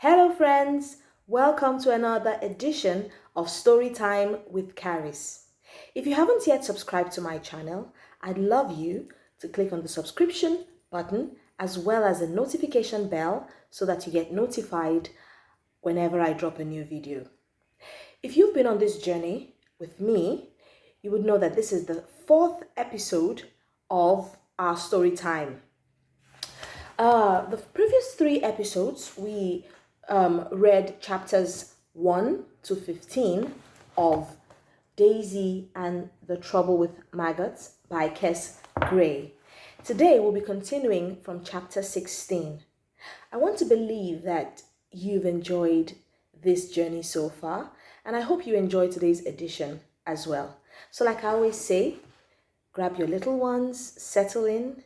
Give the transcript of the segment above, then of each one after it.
Hello friends, welcome to another edition of Storytime with Charis. If you haven't yet subscribed to my channel, I'd love you to click on the subscription button as well as the notification bell so that you get notified whenever I drop a new video. If you've been on this journey with me, you would know that this is the 4th episode of our Storytime. The previous 3 episodes, we read chapters 1 to 15 of Daisy and the Trouble with Maggots by Kes Gray. Today we'll be continuing from chapter 16. I want to believe that you've enjoyed this journey so far, and I hope you enjoyed today's edition as well. So like I always say, grab your little ones, settle in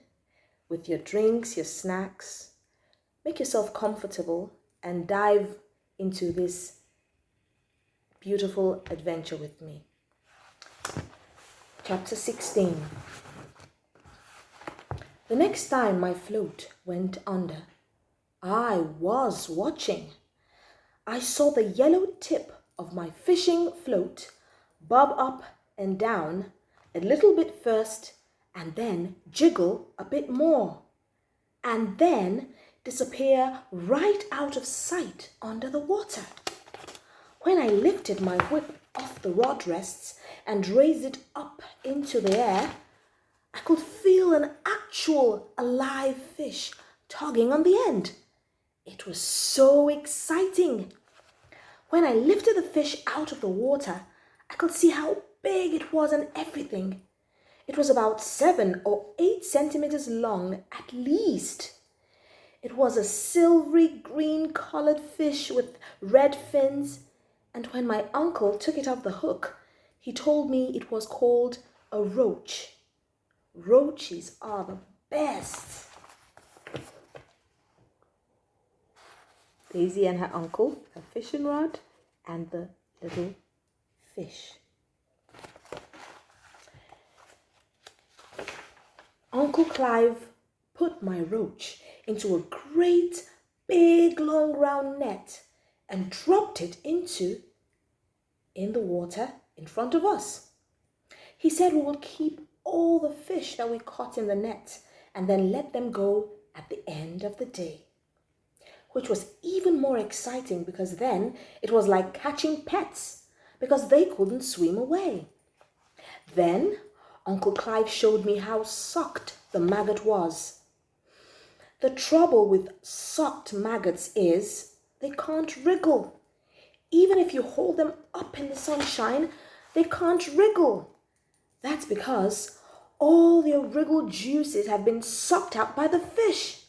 with your drinks, your snacks, make yourself comfortable and dive into this beautiful adventure with me. Chapter 16. The next time my float went under, I was watching. I saw the yellow tip of my fishing float bob up and down a little bit first and then jiggle a bit more and then disappear right out of sight under the water. When I lifted my whip off the rod rests and raised it up into the air, I could feel an actual alive fish tugging on the end. It was so exciting. When I lifted the fish out of the water, I could see how big it was and everything. It was about 7 or 8 centimeters long at least. It was a silvery green colored fish with red fins, and when my uncle took it off the hook, he told me it was called a roach. Roaches are the best. Daisy and her uncle, a fishing rod, and the little fish. Uncle Clive put my roach into a great big long round net and dropped it in the water in front of us. He said we would keep all the fish that we caught in the net and then let them go at the end of the day, which was even more exciting because then it was like catching pets because they couldn't swim away. Then Uncle Clive showed me how socked the maggot was. The trouble with socked maggots is they can't wriggle. Even if you hold them up in the sunshine, they can't wriggle. That's because all their wriggle juices have been sucked out by the fish.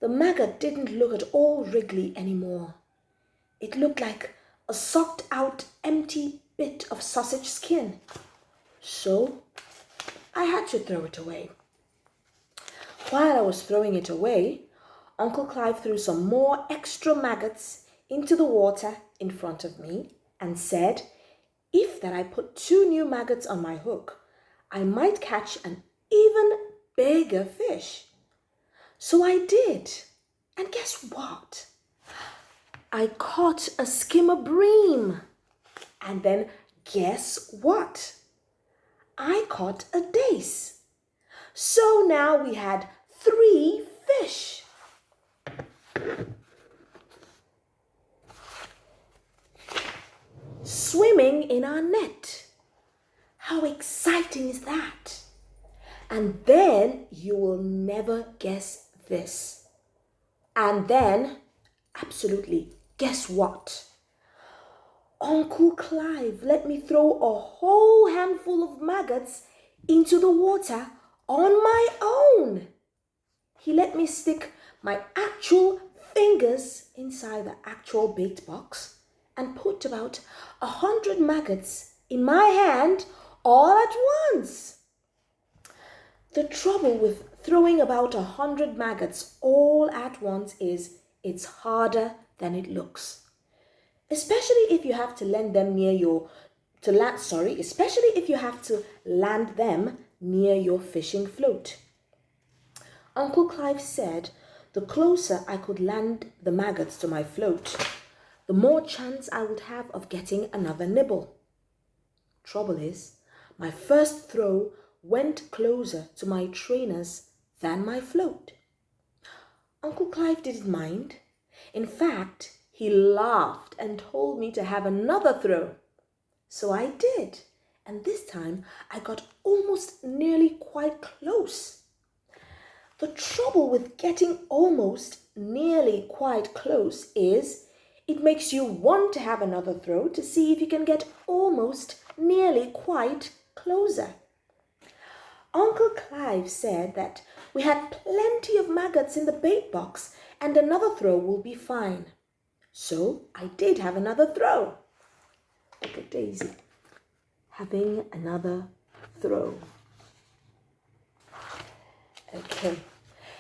The maggot didn't look at all wriggly anymore. It looked like a sucked out empty bit of sausage skin. So I had to throw it away. While I was throwing it away, Uncle Clive threw some more extra maggots into the water in front of me and said, if that I put 2 new maggots on my hook, I might catch an even bigger fish. So I did. And guess what? I caught a skimmer bream. And then guess what? I caught a dace. So now we had 3 fish. Swimming in our net. How exciting is that? And then you will never guess this. And then, absolutely, guess what? Uncle Clive let me throw a whole handful of maggots into the water on my own. He let me stick my actual fingers inside the actual bait box and put about 100 maggots in my hand all at once. The trouble with throwing about 100 maggots all at once is it's harder than it looks. Especially if you have to land them near your fishing float. Uncle Clive said the closer I could land the maggots to my float, the more chance I would have of getting another nibble. Trouble is, my first throw went closer to my trainers than my float. Uncle Clive didn't mind. In fact, he laughed and told me to have another throw. So I did, and this time I got almost nearly quite close. The trouble with getting almost nearly quite close is it makes you want to have another throw to see if you can get almost nearly quite closer. Uncle Clive said that we had plenty of maggots in the bait box and another throw will be fine. So I did have another throw. Look at Daisy having another throw. Okay,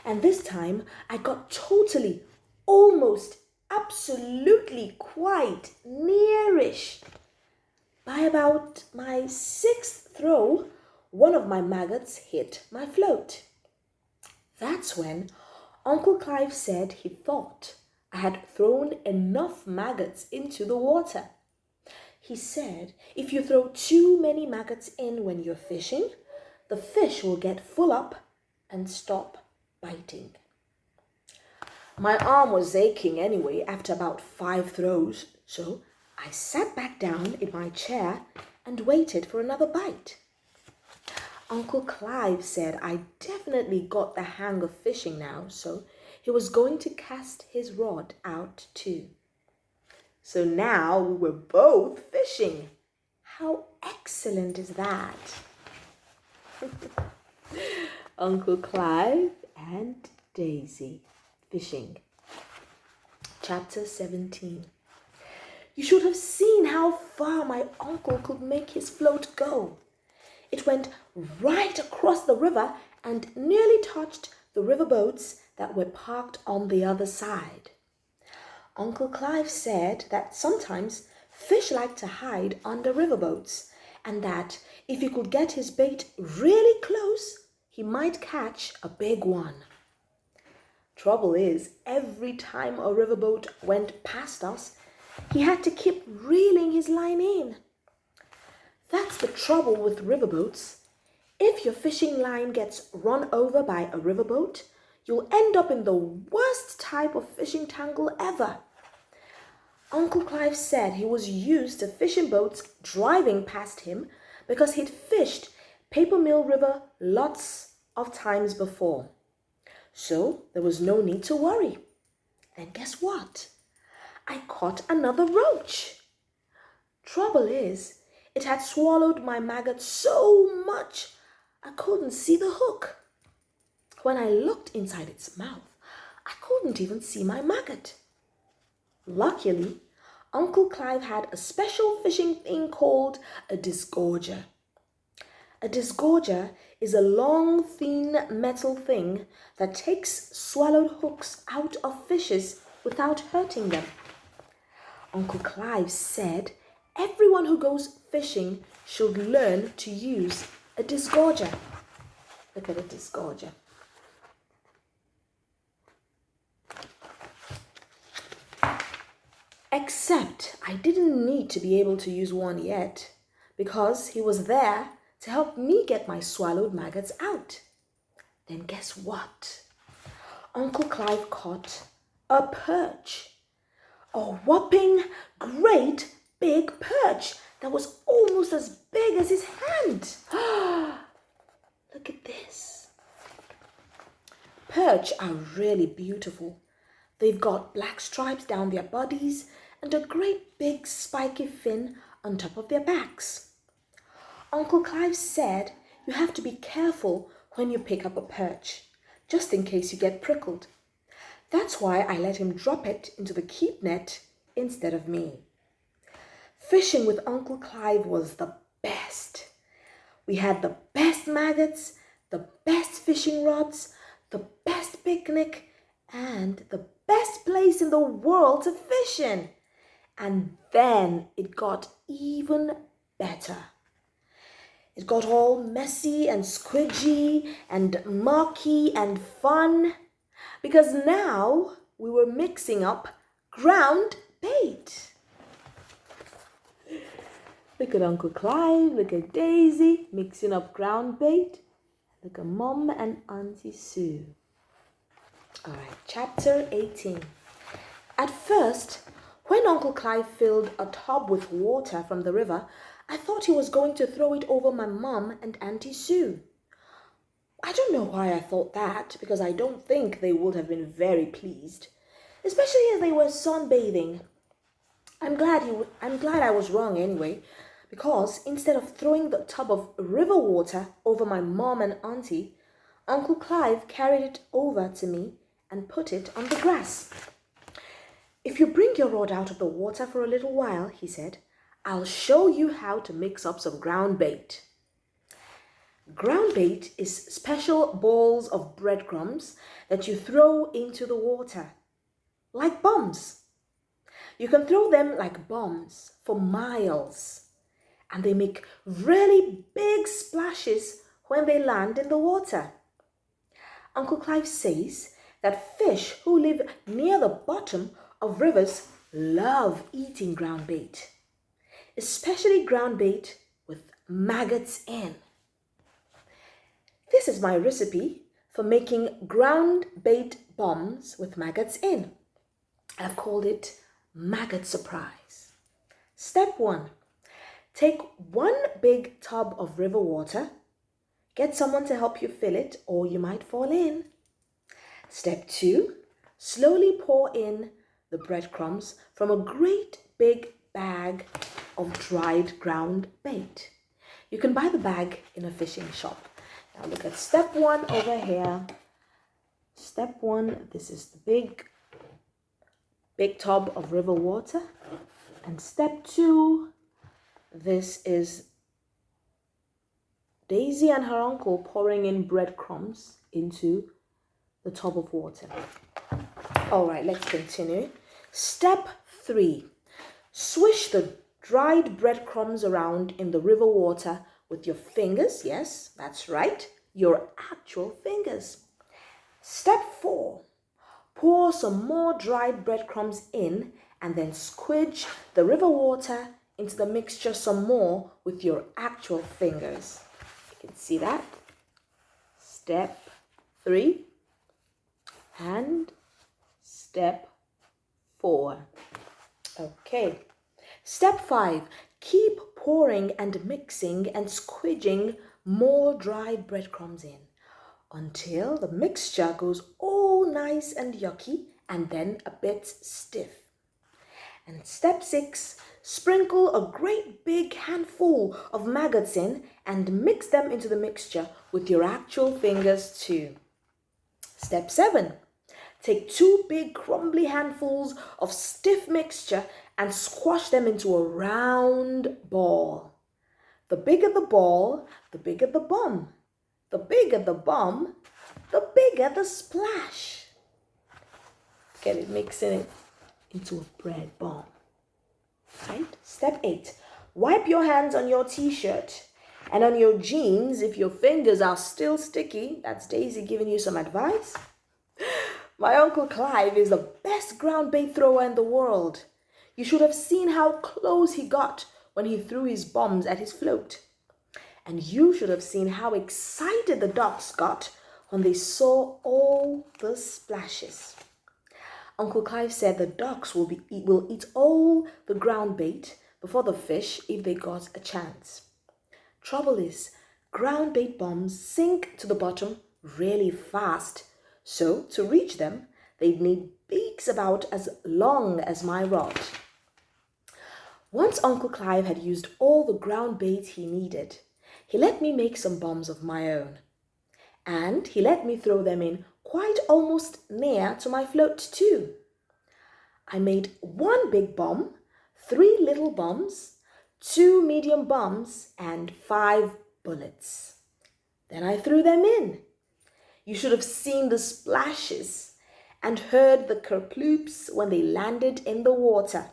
and this time I got totally, almost, absolutely, quite nearish. By about my 6th throw, one of my maggots hit my float. That's when Uncle Clive said he thought I had thrown enough maggots into the water. He said if you throw too many maggots in when you're fishing, the fish will get full up and stop biting. My arm was aching anyway after about 5 throws, so I sat back down in my chair and waited for another bite. Uncle Clive said I definitely got the hang of fishing now, so he was going to cast his rod out too. So now we were both fishing. How excellent is that? Uncle Clive and Daisy fishing. Chapter 17. You should have seen how far my uncle could make his float go. It went right across the river and nearly touched the river boats that were parked on the other side. Uncle Clive said that sometimes fish like to hide under riverboats and that if he could get his bait really close, he might catch a big one. Trouble is, every time a riverboat went past us, he had to keep reeling his line in. That's the trouble with riverboats. If your fishing line gets run over by a riverboat, you'll end up in the worst type of fishing tangle ever. Uncle Clive said he was used to fishing boats driving past him because he'd fished Paper Mill River lots of times before. So there was no need to worry. And guess what? I caught another roach. Trouble is, it had swallowed my maggot so much I couldn't see the hook. When I looked inside its mouth, I couldn't even see my maggot. Luckily, Uncle Clive had a special fishing thing called a disgorger. A disgorger is a long, thin metal thing that takes swallowed hooks out of fishes without hurting them. Uncle Clive said everyone who goes fishing should learn to use a disgorger. Look at a disgorger. Except I didn't need to be able to use one yet because he was there to help me get my swallowed maggots out. Then guess what? Uncle Clive caught a perch. A whopping great big perch that was almost as big as his hand. Look at this. Perch are really beautiful. They've got black stripes down their bodies and a great big spiky fin on top of their backs. Uncle Clive said you have to be careful when you pick up a perch, just in case you get prickled. That's why I let him drop it into the keep net instead of me. Fishing with Uncle Clive was the best. We had the best maggots, the best fishing rods, the best picnic, and the best place in the world to fish in. And then it got even better. It got all messy and squidgy and murky and fun because now we were mixing up ground bait. Look at Uncle Clive, look at Daisy mixing up ground bait. Look at Mom and Auntie Sue. All right, chapter 18. At first, when Uncle Clive filled a tub with water from the river, I thought he was going to throw it over my mom and Auntie Sue. I don't know why I thought that, because I don't think they would have been very pleased, especially as they were sunbathing. I'm glad I was wrong anyway, because instead of throwing the tub of river water over my mom and auntie, Uncle Clive carried it over to me and put it on the grass. If you bring your rod out of the water for a little while, he said, I'll show you how to mix up some ground bait. Ground bait is special balls of breadcrumbs that you throw into the water, like bombs. You can throw them like bombs for miles, and they make really big splashes when they land in the water. Uncle Clive says that fish who live near the bottom of rivers love eating ground bait, especially ground bait with maggots in. This is my recipe for making ground bait bombs with maggots in. I've called it Maggot Surprise. Step 1. Take 1 big tub of river water. Get someone to help you fill it, or you might fall in. Step 2. Slowly pour in the breadcrumbs from a great big bag of dried ground bait. You can buy the bag in a fishing shop. Now look at step 1 over here. Step 1, this is the big tub of river water. And step 2, this is Daisy and her uncle pouring in breadcrumbs into the tub of water. All right, let's continue. Step 3, swish the dried breadcrumbs around in the river water with your fingers. Yes, that's right, your actual fingers. Step 4, pour some more dried breadcrumbs in and then squidge the river water into the mixture some more with your actual fingers. You can see that. Step 3 and step 4. Okay. Step 5, keep pouring and mixing and squidging more dried breadcrumbs in until the mixture goes all nice and yucky and then a bit stiff. And step 6, sprinkle a great big handful of maggots in and mix them into the mixture with your actual fingers too. Step 7, take 2 big crumbly handfuls of stiff mixture and squash them into a round ball. The bigger the ball, the bigger the bomb. The bigger the bomb, the bigger the splash. Get it, mixing it into a bread bomb. Right? Step 8, wipe your hands on your t-shirt and on your jeans if your fingers are still sticky. That's Daisy giving you some advice. My Uncle Clive is the best ground bait thrower in the world. You should have seen how close he got when he threw his bombs at his float. And you should have seen how excited the ducks got when they saw all the splashes. Uncle Clive said the ducks will eat all the ground bait before the fish if they got a chance. Trouble is, ground bait bombs sink to the bottom really fast. So to reach them, they'd need beaks about as long as my rod. Once Uncle Clive had used all the ground bait he needed, he let me make some bombs of my own. And he let me throw them in quite almost near to my float too. I made 1 big bomb, 3 little bombs, 2 medium bombs, and 5 bullets. Then I threw them in. You should have seen the splashes and heard the kerploops when they landed in the water.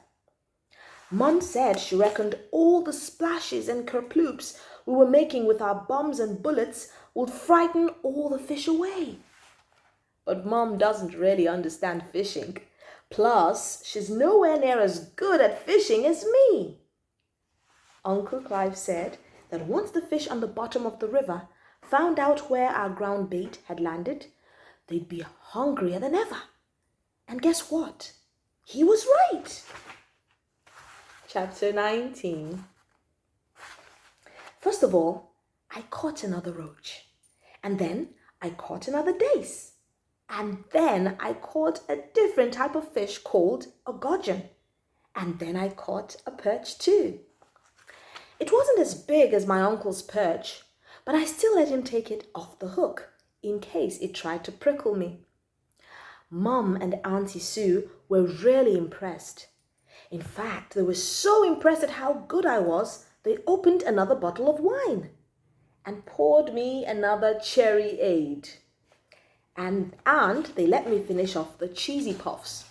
Mom said she reckoned all the splashes and kerploops we were making with our bombs and bullets would frighten all the fish away. But Mom doesn't really understand fishing. Plus, she's nowhere near as good at fishing as me. Uncle Clive said that once the fish on the bottom of the river found out where our ground bait had landed, they'd be hungrier than ever. And guess what? He was right. Chapter 19. First of all, I caught another roach. And then I caught another dace. And then I caught a different type of fish called a gudgeon. And then I caught a perch too. It wasn't as big as my uncle's perch, but I still let him take it off the hook in case it tried to prickle me. Mum and Auntie Sue were really impressed. In fact, they were so impressed at how good I was, they opened another bottle of wine and poured me another cherry-aid. And they let me finish off the cheesy puffs.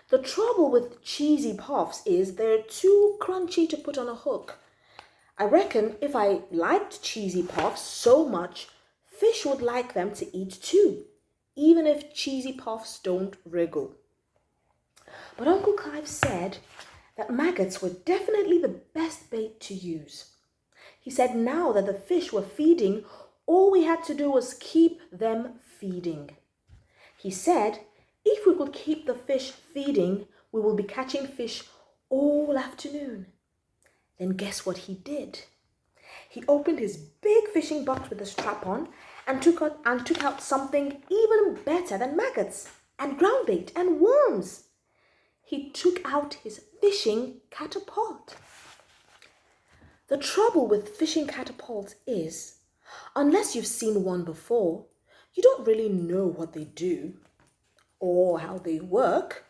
The trouble with cheesy puffs is they're too crunchy to put on a hook. I reckon if I liked cheesy puffs so much, fish would like them to eat too, even if cheesy puffs don't wriggle. But Uncle Clive said that maggots were definitely the best bait to use. He said now that the fish were feeding, all we had to do was keep them feeding. He said if we could keep the fish feeding, we will be catching fish all afternoon. Then guess what he did? He opened his big fishing box with a strap on and took out something even better than maggots and ground bait and worms. He took out his fishing catapult. The trouble with fishing catapults is, unless you've seen one before, you don't really know what they do or how they work,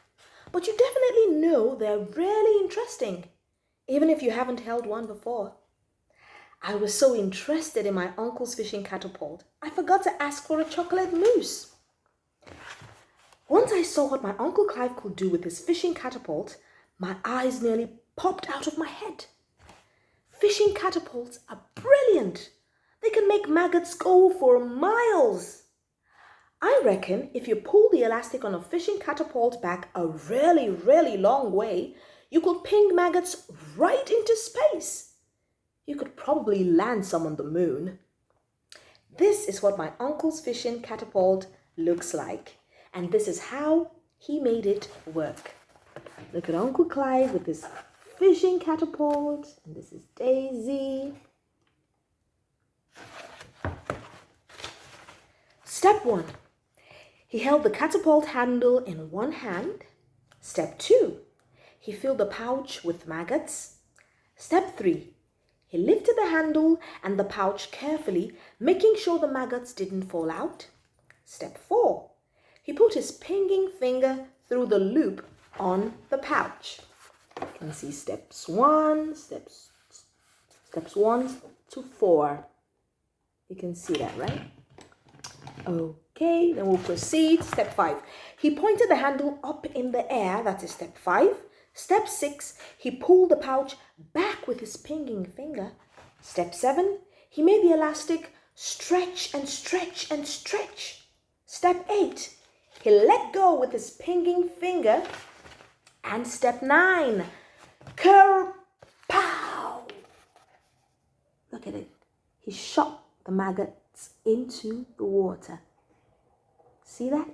but you definitely know they're really interesting, even if you haven't held one before. I was so interested in my uncle's fishing catapult, I forgot to ask for a chocolate mousse. Once I saw what my Uncle Clive could do with his fishing catapult, my eyes nearly popped out of my head. Fishing catapults are brilliant. They can make maggots go for miles. I reckon if you pull the elastic on a fishing catapult back a really, really long way, you could ping maggots right into space. You could probably land some on the moon. This is what my uncle's fishing catapult looks like, and this is how he made it work. Look at Uncle Clive with his fishing catapult, and this is Daisy. Step 1. He held the catapult handle in one hand. Step 2. He filled the pouch with maggots. Step 3. He lifted the handle and the pouch carefully, making sure the maggots didn't fall out. Step 4. He put his pinging finger through the loop on the pouch. You can see steps 1 to 4. You can see that, right? Okay, then we'll proceed. Step 5. He pointed the handle up in the air. That is step 5. Step 6. He pulled the pouch back with his pinging finger. Step 7. He made the elastic stretch and stretch and stretch. Step 8. He let go with his pinging finger. And step 9. Kerpow! Look at it. He shot the maggots into the water. See that?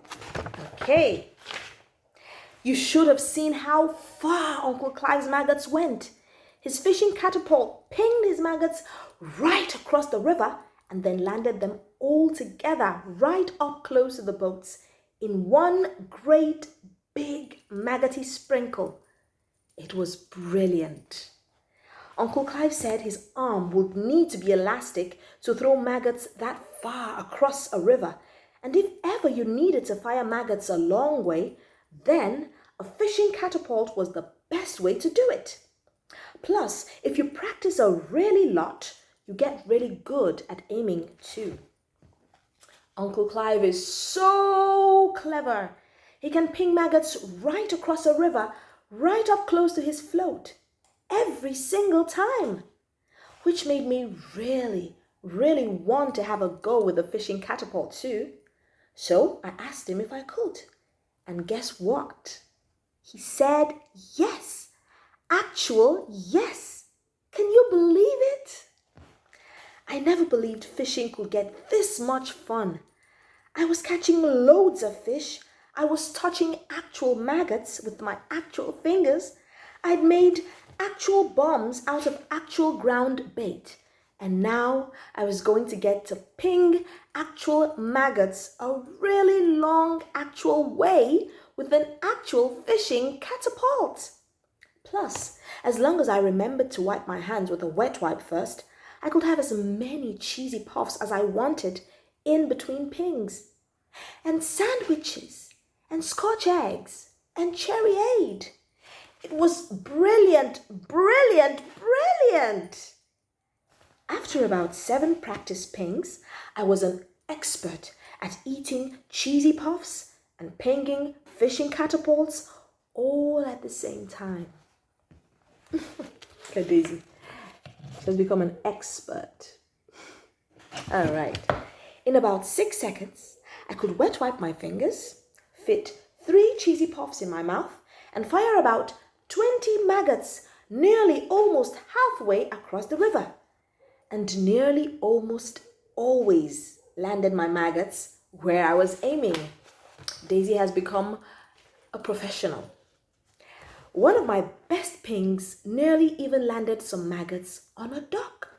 Okay. You should have seen how far Uncle Clive's maggots went. His fishing catapult pinged his maggots right across the river and then landed them all together right up close to the boats in one great big maggoty sprinkle. It was brilliant. Uncle Clive said his arm would need to be elastic to throw maggots that far across a river, and if ever you needed to fire maggots a long way, then a fishing catapult was the best way to do it. Plus, if you practice a really lot, you get really good at aiming too. Uncle Clive is so clever. He can ping maggots right across a river, right up close to his float, every single time, which made me really want to have a go with the fishing catapult too. So I asked him if I could. And guess what? He said yes. Actual yes. Can you believe it? I never believed fishing could get this much fun. I was catching loads of fish. I was touching actual maggots with my actual fingers. I'd made actual bombs out of actual ground bait. And now I was going to get to ping actual maggots a really long actual way with an actual fishing catapult. Plus, as long as I remembered to wipe my hands with a wet wipe first, I could have as many cheesy puffs as I wanted in between pings. And sandwiches, and Scotch eggs, and cherryade. It was brilliant, brilliant, brilliant. After about 7 practice pings, I was an expert at eating cheesy puffs and pinging fishing catapults all at the same time. Look at Daisy. She has become an expert. All right. In about 6 seconds, I could wet wipe my fingers, fit 3 cheesy puffs in my mouth, and fire about 20 maggots nearly almost halfway across the river. And nearly almost always landed my maggots where I was aiming. Daisy has become a professional. One of my best pings nearly even landed some maggots on a duck.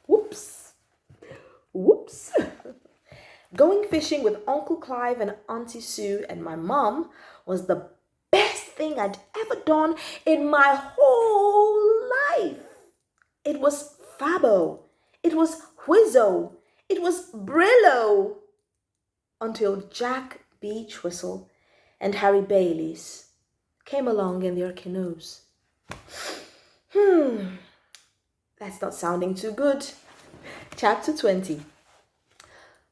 Whoops. Whoops. Going fishing with Uncle Clive and Auntie Sue and my mom was the best thing I'd ever done in my whole life. It was Fabo. It was Whizzo. It was Brillo. Until Jack Beach Whistle and Harry Baileys came along in their canoes. That's not sounding too good. Chapter 20.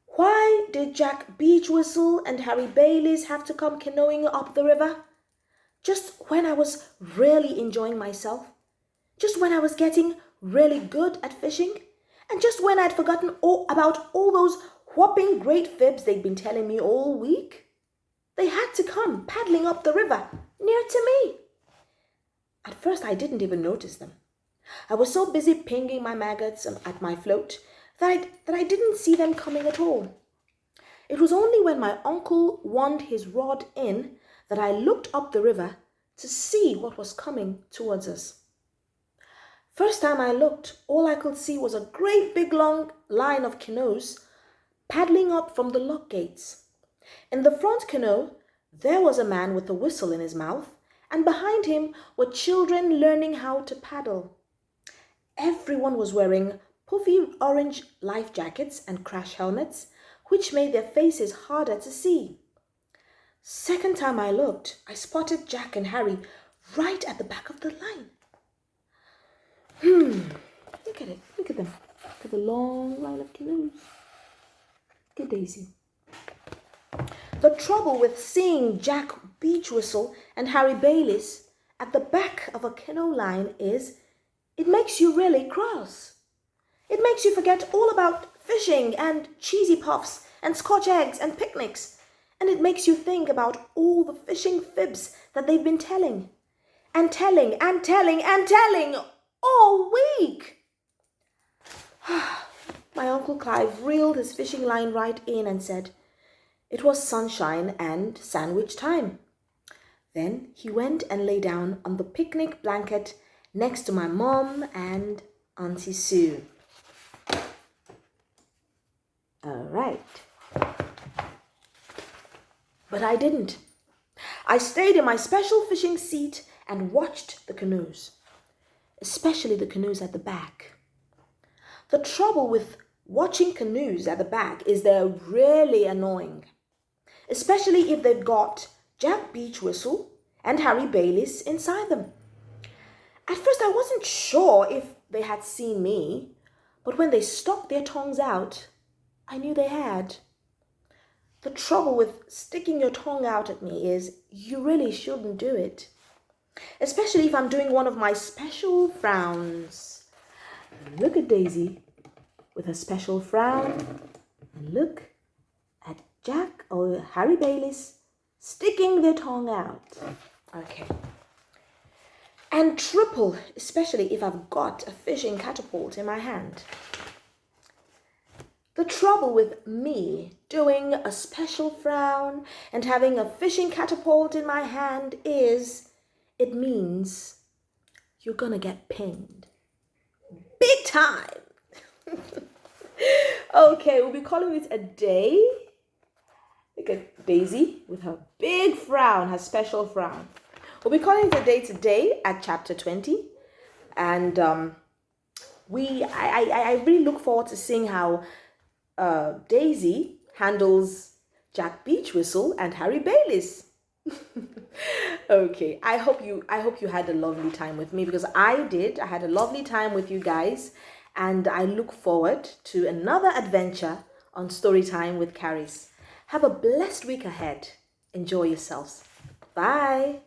Why did Jack Beach Whistle and Harry Baileys have to come canoeing up the river? Just when I was really enjoying myself. Just when I was getting really good at fishing. And just when I'd forgotten about all those whopping great fibs they'd been telling me all week. They had to come paddling up the river near to me. At first, I didn't even notice them. I was so busy pinging my maggots at my float that I didn't see them coming at all. It was only when my uncle wound his rod in that I looked up the river to see what was coming towards us. First time I looked, all I could see was a great big long line of canoes paddling up from the lock gates. In the front canoe, there was a man with a whistle in his mouth, and behind him were children learning how to paddle. Everyone was wearing puffy orange life jackets and crash helmets, which made their faces harder to see. Second time I looked, I spotted Jack and Harry right at the back of the line. Look at it. Look at them. Look at the long line of canoes. Look at Daisy. The trouble with seeing Jack Beach Whistle and Harry Baileys at the back of a canoe line is it makes you really cross. It makes you forget all about fishing and cheesy puffs and Scotch eggs and picnics. And it makes you think about all the fishing fibs that they've been telling. And telling and telling and telling all week. My Uncle Clive reeled his fishing line right in and said, it was sunshine and sandwich time. Then he went and lay down on the picnic blanket next to my mom and Auntie Sue. All right. But I didn't. I stayed in my special fishing seat and watched the canoes, especially the canoes at the back. The trouble with watching canoes at the back is they're really annoying, especially if they've got Jack Beach Whistle and Harry Baileys inside them. At first I wasn't sure if they had seen me, but when they stuck their tongues out, I knew they had. The trouble with sticking your tongue out at me is you really shouldn't do it, especially if I'm doing one of my special frowns. Look at Daisy with her special frown, and look at Jack or Harry Baylis sticking their tongue out. Okay. And triple, especially if I've got a fishing catapult in my hand. The trouble with me doing a special frown and having a fishing catapult in my hand is it means you're gonna get pinged. Big time! Okay, we'll be calling it a day. Look at Daisy with her big frown, her special frown. We'll be calling it a day today at chapter 20. And I really look forward to seeing how Daisy handles Jack Beach Whistle and Harry Baylis. Okay, I hope you had a lovely time with me, because I did. I had a lovely time with you guys, and I look forward to another adventure on Storytime with Charis. Have a blessed week ahead. Enjoy yourselves. Bye.